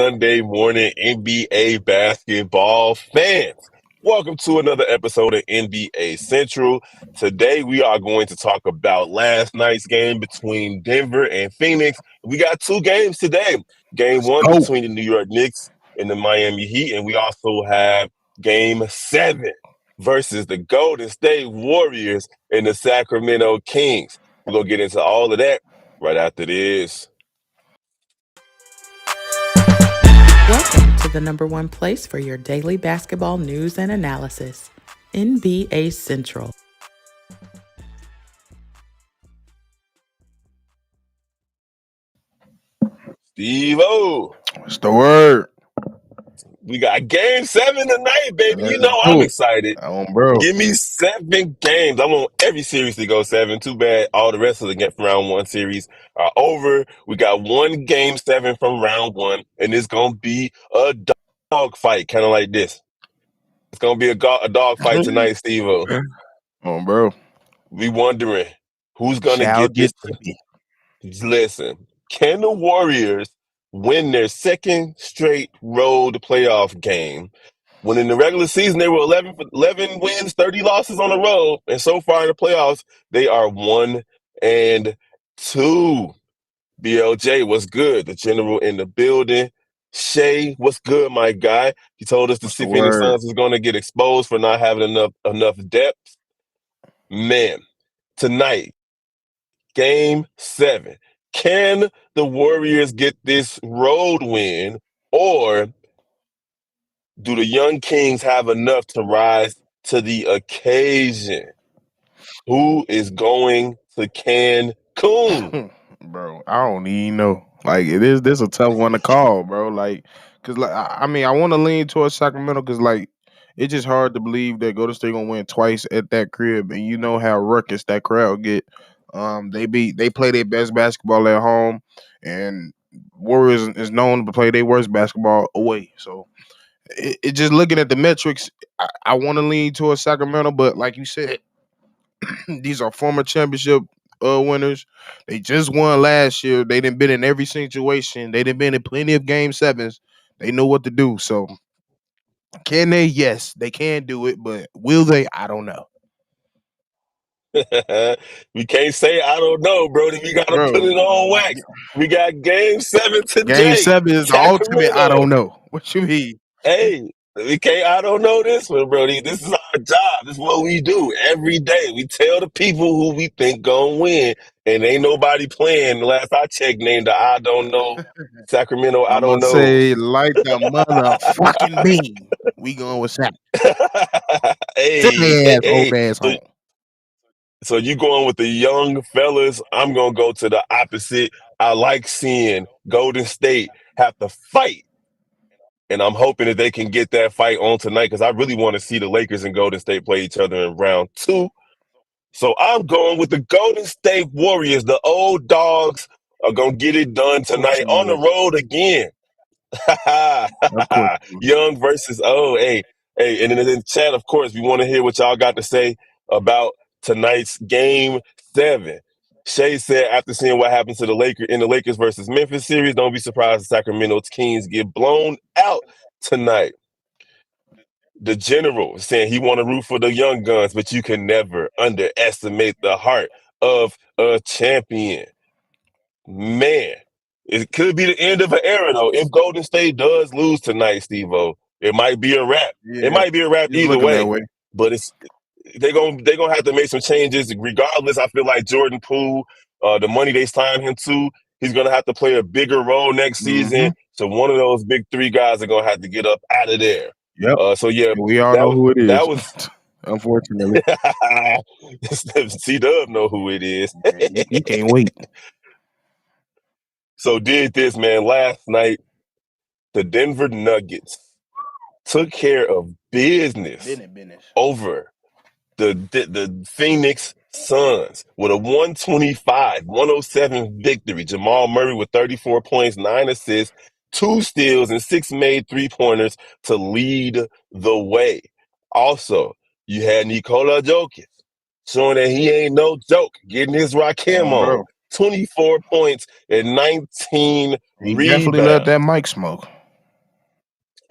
Sunday morning, NBA basketball fans. Welcome to another episode of NBA Central. Today, we are going to talk about last night's game between Denver and Phoenix. We got two games today. Game one Oh, between the New York Knicks and the Miami Heat, and we also have game seven versus the Golden State Warriors and the Sacramento Kings. We're going to get into all of that right after this. Welcome to the number one place for your daily basketball news and analysis, NBA Central. Steve-O, what's the word? we got game seven tonight, baby. You Let's know I'm do it. excited. Bro. Give me 7 games. I want every series to go seven. Too bad all the rest of the round one series are over. We got one game seven from round one, and it's going to be a dog fight, kind of like this. It's going to be a dog fight tonight, Steve-O. Bro. We wondering who's going to Shall get get this. tippy. Listen, can the Warriors win their second straight road playoff game? When in the regular season they were 11 wins, 30 losses on the road, and so far in the playoffs they are 1-2. BLJ, what's good? The general in the building. Shay, what's good, my guy? He told us the What's the Phoenix word? Suns is going to get exposed for not having enough depth. Man, tonight, game seven. Can the Warriors get this road win, or do the young Kings have enough to rise to the occasion? Who is going to Cancun? Bro, I don't even know. Like it is this a tough one to call, bro. Like, cause like I want to lean towards Sacramento because like it's just hard to believe that Golden State gonna win twice at that crib, and you know how ruckus that crowd get. They play their best basketball at home, and Warriors is known to play their worst basketball away. So it just looking at the metrics, I want to lean towards Sacramento, but like you said, these are former championship winners. They just won last year. They didn't been in every situation. They didn't been in plenty of game sevens. They know what to do. So can they? Yes, they can do it, but will they? I don't know. We can't say I don't know, Brody. We got to put Bro, it on wax. We got game seven game today. seven is the ultimate I Sacramento. don't know. What you mean? Hey, we can't. I don't know this one, Brody. This is our job. This is what we do every day. We tell the people who we think gonna win, and ain't nobody playing. The last I checked, named the I don't know Sacramento. I I'm don't gonna knows. say like the motherfucking bean. We going with Sac. Sit Hey, hey, their ass old hey. ass So, home. so you going with the young fellas? I'm gonna go to the opposite. I like seeing Golden State have to fight. And I'm hoping that they can get that fight on tonight because I really want to see the Lakers and Golden State play each other in round two. So I'm going with the Golden State Warriors. The old dogs are going to get it done Of course tonight you on the will. road again. Of course you will. Young versus old. Hey, and in the chat, of course, we want to hear what y'all got to say about tonight's game seven. Shay said after seeing what happened to the Lakers in the Lakers versus Memphis series, don't be surprised if Sacramento Kings get blown out tonight. The general saying he want to root for the young guns, but you can never underestimate the heart of a champion. Man, it could be the end of an era though. If Golden State does lose tonight, Steve-O, it might be a wrap. It Yeah, might be a wrap it's either looking that way. way. But they're gonna have to make some changes regardless. I feel like Jordan Poole, the money they signed him to, he's gonna have to play a bigger role next Mm-hmm. season. So one of those big three guys are gonna have to get up out of there. Yep. So yeah, And we all know that who it that is. was Unfortunately. C Dub know who it is. He can't wait. So did this man last night. The Denver Nuggets took care of business Business. over the Phoenix Suns with a 125-107 victory. Jamal Murray with 34 points, 9 assists, 2 steals, and 6 made three-pointers to lead the way. Also, you had Nikola Jokic showing that he ain't no joke, getting his Rakim on. Bro. 24 points and 19 He definitely let rebounds. that mic smoke.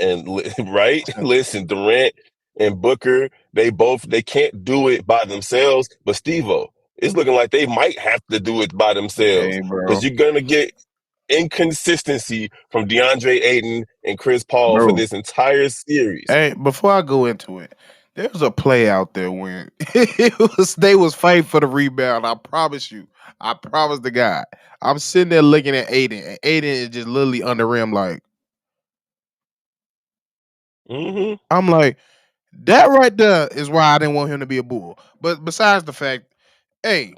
And right, listen, Durant and Booker, they can't do it by themselves. But Steve-O, it's looking like they might have to do it by themselves Hey, because bro, you're gonna get inconsistency from DeAndre Ayton and Chris Paul for bro. this entire series. Hey, before I go into it, there was a play out there when they was fighting for the rebound. I promise you, I promise the guy. I'm sitting there looking at Aiden, and Aiden is just literally under rim. Like Hmm. I'm like that right there is why I didn't want him to be a bull. But besides the fact, hey,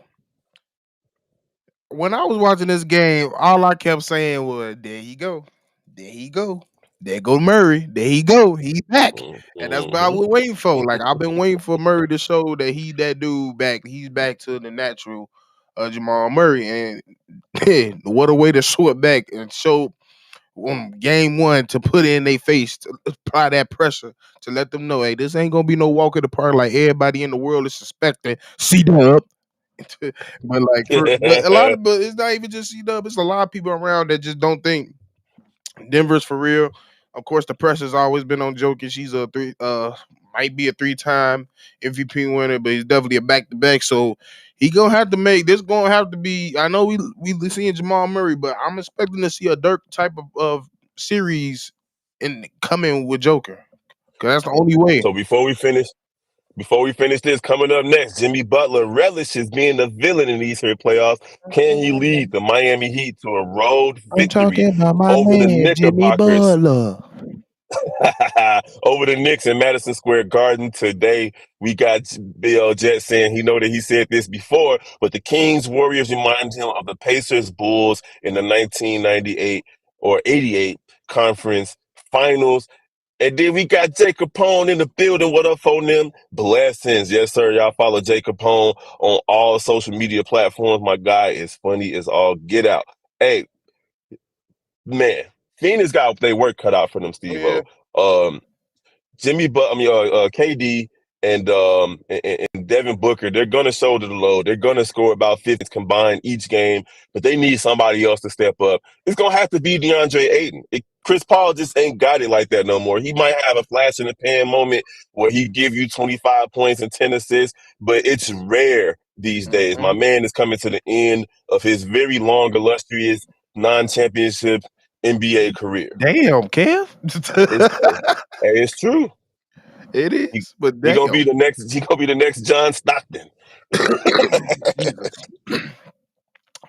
when I was watching this game, all I kept saying was, "There he go, there he go, there go Murray, there he go, he's back." And that's what I Hmm. was waiting for. Like I've been waiting for Murray to show that he that dude back. He's back to the natural Jamal Murray, and what a way to show it back and show game one to put in their face to apply that pressure to let them know, hey, this ain't gonna be no walk in the park like everybody in the world is suspecting. C Dub. But like but a lot of but it's not even just C Dub, it's a lot of people around that just don't think Denver's for real. Of course, the pressure's always been on Jokic. He's a might be a 3-time MVP winner, but he's definitely a back to back. So he gonna have to make this. Gonna have to be. I know we seeing Jamal Murray, but I'm expecting to see a Dirk type of series in coming with Joker, because that's the only way. So before we finish this, coming up next, Jimmy Butler relishes being the villain in these here playoffs. Can he lead the Miami Heat to a road I'm victory talking about my over the man Jimmy Knickerbockers? Butler. Over the Knicks in Madison Square Garden today? We got Bill Jet saying he know that he said this before, but the Kings Warriors remind him of the Pacers Bulls in the 1998 or 88 conference finals. And then we got Jay Capone in the building. What up for them? Blessings. Yes, sir. Y'all follow Jay Capone on all social media platforms. My guy is funny as all get out. Hey, man, Phoenix got their work cut out for them, Oh Steve yeah, O. KD and Devin Booker, they're gonna shoulder the load. They're gonna score about 50 combined each game, but they need somebody else to step up. It's gonna have to be DeAndre Ayton. Chris Paul just ain't got it like that no more. He might have a flash in the pan moment where he give you 25 points and 10 assists, but it's rare these days. My mhm. man is coming to the end of his very long, illustrious non-championship NBA career. Damn, Kev. It's, it's true. It He, is, but he gonna be damn. the next. He gonna be the next John Stockton. Jesus.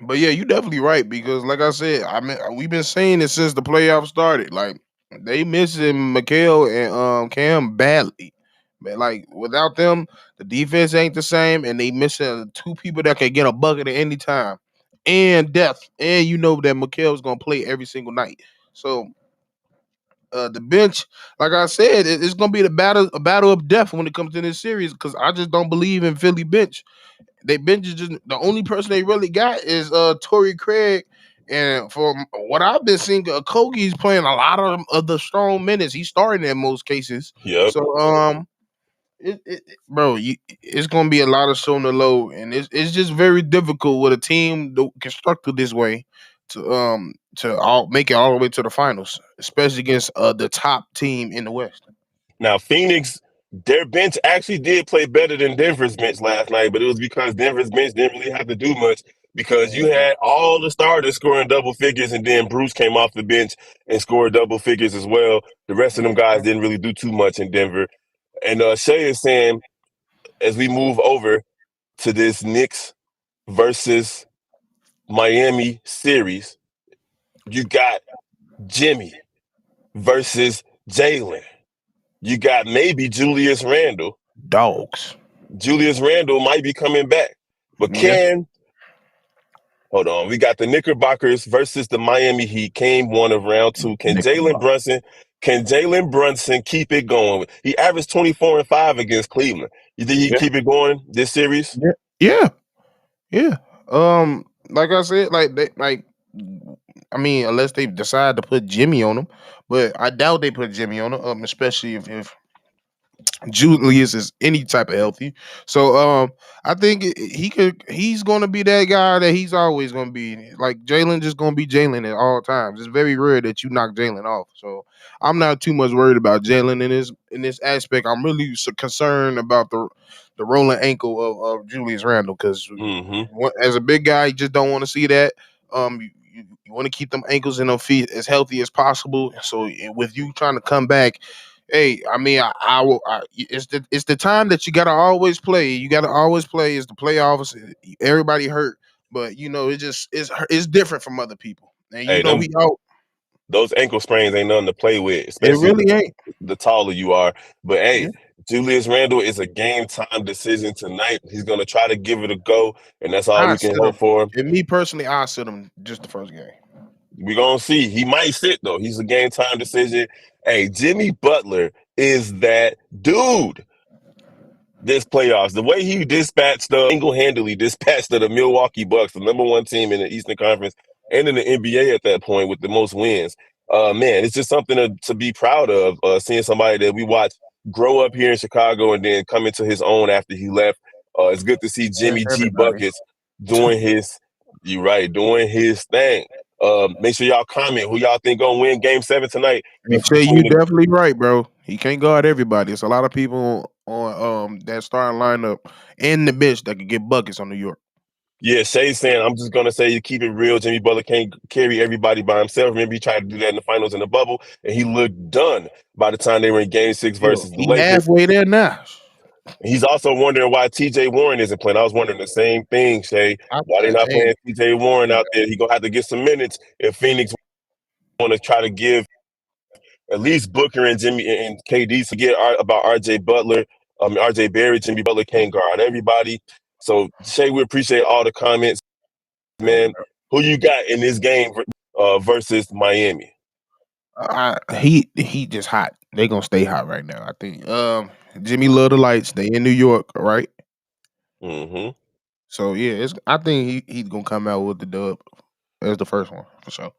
But yeah, you definitely right because, like I said, I mean, we've been saying it since the playoffs started. Like they missing Mikael and Cam badly. But like without them, the defense ain't the same, and they missing two people that can get a bucket at any time, and depth. And you know that Mikael's gonna play every single night. So the bench, like I said, it's gonna be a battle of death when it comes to this series because I just don't believe in Philly bench. They bench is just the only person they really got is Torrey Craig. And from what I've been seeing, Kogi's playing a lot of the strong minutes. He's starting in most cases. Yep. So bro, it's gonna be a lot of showing the low, and it's just very difficult with a team constructed this way to all make it all the way to the finals, especially against the top team in the West. Now Phoenix, their bench actually did play better than Denver's bench last night, but it was because Denver's bench didn't really have to do much because you had all the starters scoring double figures, and then Bruce came off the bench and scored double figures as well. The rest of them guys didn't really do too much in Denver. And Shay is saying as we move over to this Knicks versus Miami series, you got Jimmy versus Jalen. You got maybe Julius Randle. Dogs. Julius Randle might be coming back. But Yeah, hold on, we got the Knickerbockers versus the Miami Heat. Game one of round two. Knickerbocker. Can Jalen Brunson keep it going? He averaged 24 and 5 against Cleveland. You think he can Yeah, keep it going this series? yeah, yeah, yeah. Like I said, I mean, unless they decide to put Jimmy on him, but I doubt they put Jimmy on him. Especially if Julius is any type of healthy. So I think he's gonna be that guy that he's always gonna be. Like Jalen just gonna be Jalen at all times. It's very rare that you knock Jalen off. So I'm not too much worried about Jalen in this aspect. I'm really concerned about the rolling ankle of Julius Randle because Mm-hmm. as a big guy, you just don't want to see that. You want to keep them ankles and them feet as healthy as possible. So with you trying to come back, hey, I mean, I will. It's the time that you gotta always play. You gotta always play. Is the playoffs. Everybody hurt, but you know it's different from other people. And you Hey, know them we out. those ankle sprains ain't nothing to play with, It especially really ain't. the taller you are. But Yeah. hey, Julius Randle is a game time decision tonight. He's gonna try to give it a go, and that's all I we can sit him. hope for. And me personally, I sit him just the first game. We're gonna see. He might sit though. He's a game time decision. Hey, Jimmy Butler is that dude. This playoffs, the way he dispatched single-handedly dispatched the Milwaukee Bucks, the number one team in the Eastern Conference and in the NBA at that point with the most wins. Man, it's just something to be proud of. Seeing somebody that we watched grow up here in Chicago and then come into his own after he left. It's good to see Jimmy G Everybody. buckets doing his. You right, doing his thing. Make sure y'all comment who y'all think gonna win Game 7 tonight. And Shay, you definitely right, bro. He can't guard everybody. It's a lot of people on that starting lineup and the bench that could get buckets on New York. Yeah, Shay's saying, I'm just going to say, you keep it real. Jimmy Butler can't carry everybody by himself. Remember, he tried to do that in the finals in the bubble, and he looked done by the time they were in Game 6 Yo, versus the he Lakers. halfway there now. He's also wondering why TJ Warren isn't playing. I was wondering the same thing, Shay. Why they not Hey, playing TJ Warren yeah, out there? He going to have to get some minutes if Phoenix want to try to give at least Booker and Jimmy and KD to get about RJ Butler, RJ Barry. Jimmy Butler can't guard everybody. So, Shay, we appreciate all the comments, man. Who you got in this game versus Miami? he just hot. They gonna stay hot right now. I think. Jimmy love the lights. They in New York, right? Mm-hmm. So yeah, I think he's gonna come out with the dub as the first one for sure.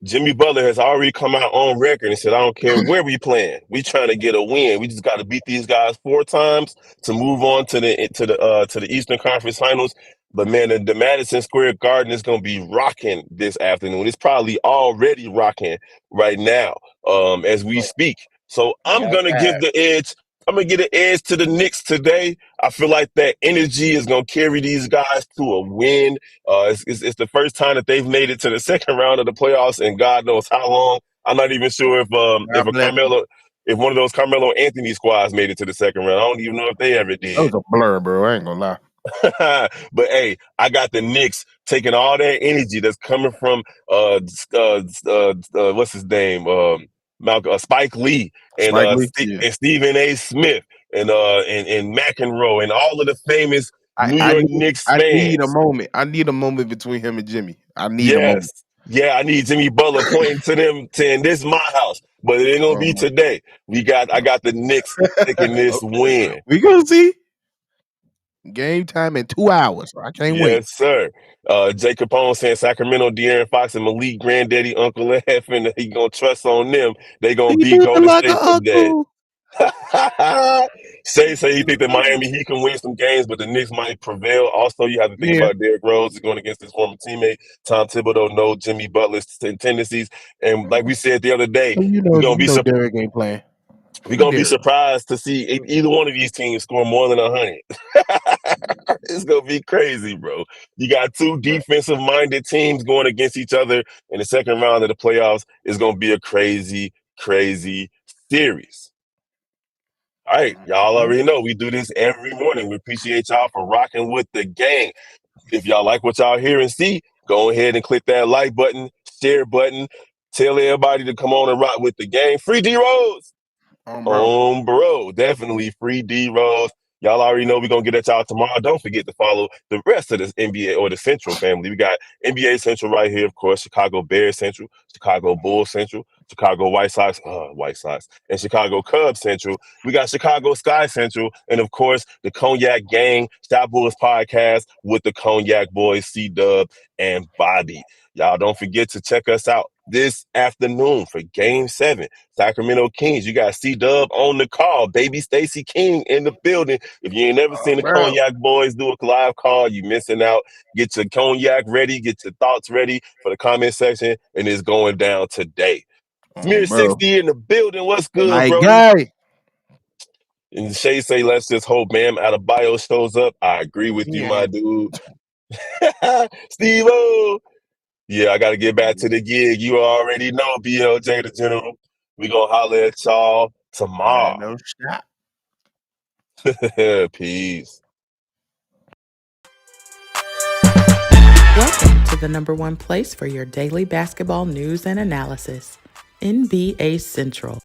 Jimmy Butler has already come out on record and said, "I don't care where we playing. We trying to get a win. We just got to beat these guys 4 times to move on to the Eastern Conference Finals." But man, the Madison Square Garden is going to be rocking this afternoon. It's probably already rocking right now as we speak. So I'm Got gonna give that. the edge. I'm gonna get an edge to the Knicks today. I feel like that energy is gonna carry these guys to a win. It's the first time that they've made it to the second round of the playoffs, and God knows how long. I'm not even sure if God bless him. if one of those Carmelo Anthony squads made it to the second round. I don't even know if they ever That did. was a blur, bro. I ain't gonna lie. But hey, I got the Knicks taking all that energy that's coming from what's his name, Malcolm, Spike Lee and Spike Lee. Yeah. and Stephen A. Smith and McEnroe and all of the famous I, New I York need Knicks I need a fans. moment. I need a moment between him and Jimmy. I need a moment. Yes. Yeah, I need Jimmy Butler pointing to them saying this is my house. But it ain't gonna be Uh, today. I got the Knicks taking this win. we gonna see game time in 2 hours. I can't wait. Yes, sir. Jay Capone saying Sacramento, De'Aaron Fox, and Malik Granddaddy, Uncle F, and he gonna trust on them. They gonna He beat do it Golden like an State today. uncle. Say he think that Miami he can win some games, but the Knicks might prevail. Also, you have to think Yeah, about Derrick Rose going against his former teammate Tom Thibodeau. Know Jimmy Butler's tendencies, and like we said the other day, you know Derek ain't playing. we're But gonna be Derek, surprised to see either one of these teams score more than 100. It's gonna be crazy, bro. You got two defensive-minded teams going against each other in the second round of the playoffs. It's gonna be a crazy, crazy series. All right, y'all already know we do this every morning. We appreciate y'all for rocking with the gang. If y'all like what y'all hear and see, go ahead and click that like button, share button, tell everybody to come on and rock with the gang. Free D Rose. bro. Bro, definitely free D Rose. Y'all already know we're gonna get at y'all tomorrow. Don't forget to follow the rest of this NBA or the Central family. We got NBA Central right here, of course, Chicago Bears Central, Chicago Bulls Central, Chicago White Sox, and Chicago Cubs Central. We got Chicago Sky Central, and of course, the Cognac Gang, Shot Bulls podcast with the Cognac Boys, C Dub and Bobby. Y'all don't forget to check us out this afternoon for Game 7. Sacramento Kings, you got C-Dub on the call. Baby Stacey King in the building. If you ain't never seen the Bro. Cognac Boys do a live call, you missing out. Get your cognac ready. Get your thoughts ready for the comment section, and it's going down today. Smear Bro. 60 in the building. What's good, My Brody? guy. And Shay say, let's just hope Bam Adebayo shows up. I agree with you, my Yeah. dude. Steve-O. Yeah, I got to get back to the gig. You already know, BLJ the General. We going to holler at y'all tomorrow. No shot. Peace. Welcome to the number one place for your daily basketball news and analysis, NBA Central.